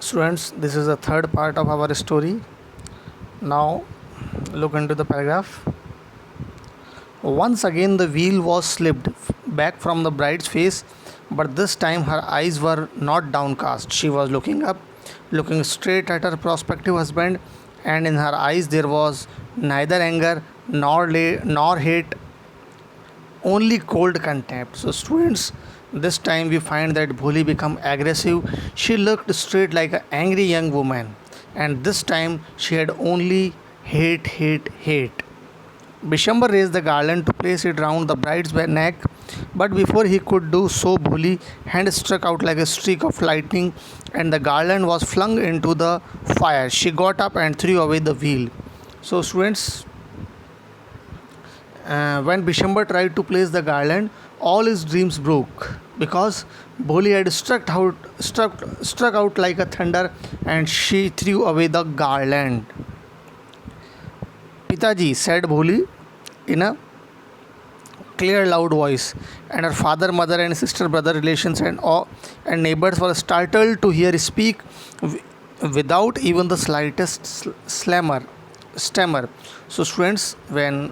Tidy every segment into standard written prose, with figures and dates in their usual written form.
Students, this is the third part of our story. Now, look into the paragraph. Once again, the wheel was slipped back from the bride's face, but this time her eyes were not downcast. She was looking up, looking straight at her prospective husband, and in her eyes there was neither anger nor hate, only cold contempt. So, students, this time we find that Bholi become aggressive. She looked straight like an angry young woman, and this time she had only hate, hate, hate. Bishambar raised the garland to place it round the bride's neck, but before he could do so, Bholi hand struck out like a streak of lightning, and the garland was flung into the fire. She got up and threw away the wheel. So, students, when Bishambar tried to place the garland, all his dreams broke because Bholi had struck out like a thunder, and she threw away the garland. Pitaji, said Bholi in a clear, loud voice, and her father, mother, and sister, brother, relations, and neighbors were startled to hear speak without even the slightest stammer. So, students, when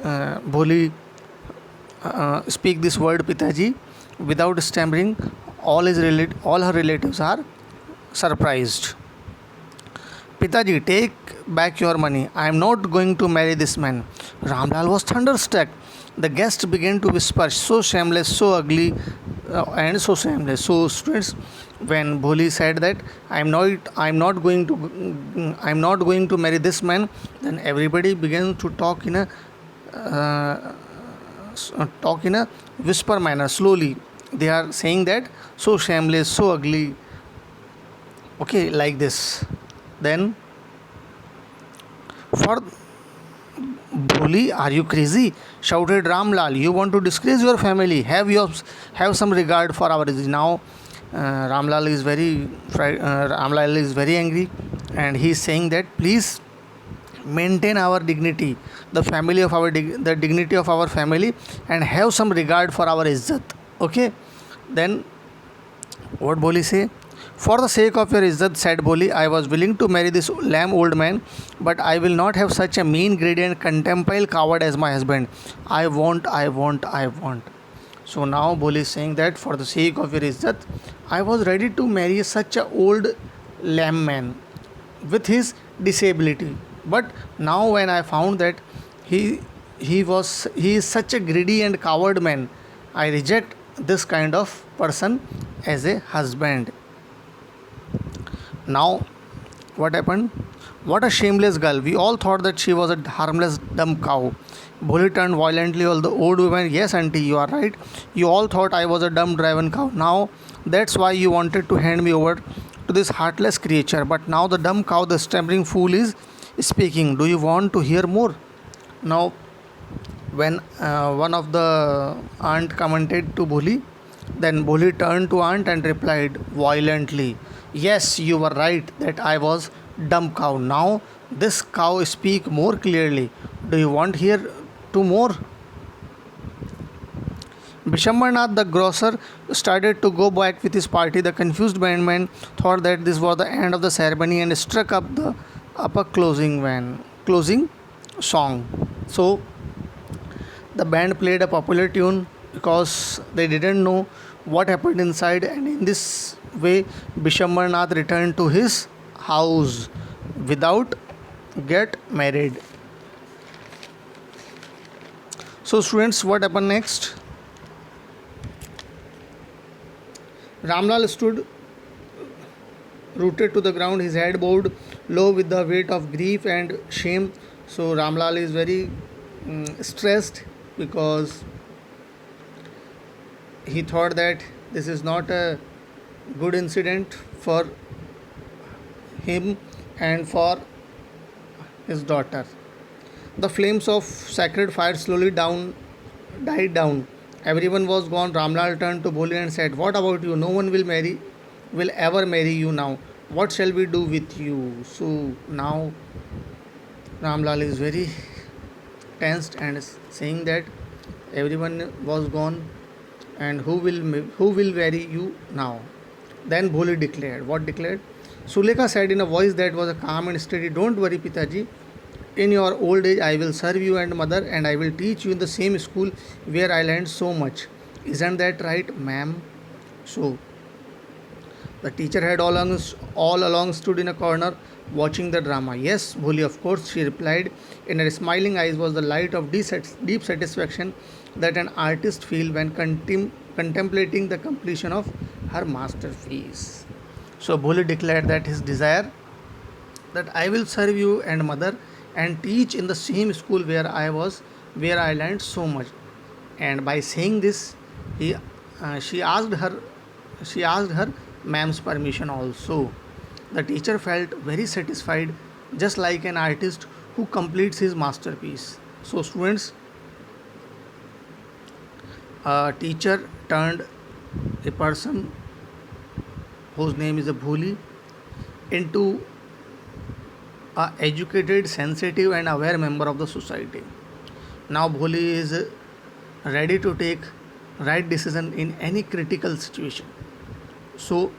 Bholi speak this word Pitaji without stammering, all her relatives are surprised. Pitaji, take back your money. I am not going to marry this man. Ramlal was thunderstruck. The guests began to whisper, so shameless, so ugly, and so shameless. So, students, when Bholi said that I'm not going to marry this man, then everybody began to uh, talk in a whisper manner. Slowly, they are saying that so shameless, so ugly. Okay, like this. Then, for Bholi, are you crazy? Shouted Ramlal. You want to disgrace your family? Have some regard for our now. Ramlal is very angry, and he is saying that please maintain our dignity, the dignity of our family, and have some regard for our izzat. Okay. Then what Bholi say? For the sake of your izzat, said Bholi, I was willing to marry this lame old man, but I will not have such a mean, greedy, and contemptible coward as my husband. I want. So now Bholi is saying that for the sake of your izzat, I was ready to marry such a old lame man with his disability. But now when I found that he is such a greedy and coward man, I reject this kind of person as a husband. Now, what happened? What a shameless girl. We all thought that she was a harmless, dumb cow. Bholi turned violently on the old woman. Yes, auntie, you are right. You all thought I was a dumb, driven cow. Now, that's why you wanted to hand me over to this heartless creature. But now the dumb cow, the stammering fool, is speaking. Do you want to hear more? Now, when one of the aunt commented to Bholi, then Bholi turned to aunt and replied violently, yes, you were right that I was dumb cow. Now this cow speak more clearly. Do you want hear to more? Bishambarnath the grocer started to go back with his party. The confused bandman thought that this was the end of the ceremony and struck up a closing song. So the band played a popular tune because they didn't know what happened inside, and in this way Bishambarnath returned to his house without get married. So, students, what happened next? Ramlal stood rooted to the ground, his head bowed low with the weight of grief and shame. So Ramlal is very stressed because he thought that this is not a good incident for him and for his daughter. The flames of sacred fire slowly died down. Everyone was gone. Ramlal turned to Bholi and said, what about you? No one will ever marry you now. What shall we do with you? So now Ramlal is very tensed and is saying that everyone was gone, and who will marry you now? Then Bholi declared. What declared? Sulekha said in a voice that was calm and steady, "Don't worry, Pitaji. In your old age, I will serve you and mother, and I will teach you in the same school where I learned so much. Isn't that right, ma'am?" So, the teacher had all along stood in a corner watching the drama. "Yes, Bholi, of course," she replied. In her smiling eyes was the light of deep satisfaction that an artist feels when contemplating the completion of her masterpiece. So, Bholi declared that his desire that I will serve you and mother and teach in the same school where I learned so much. And by saying this, he, she asked her, ma'am's permission also. The teacher felt very satisfied, just like an artist who completes his masterpiece. So, students, a teacher turned a person whose name is a Bhuli into a educated, sensitive, and aware member of the society. Now, Bholi is ready to take right decision in any critical situation. So,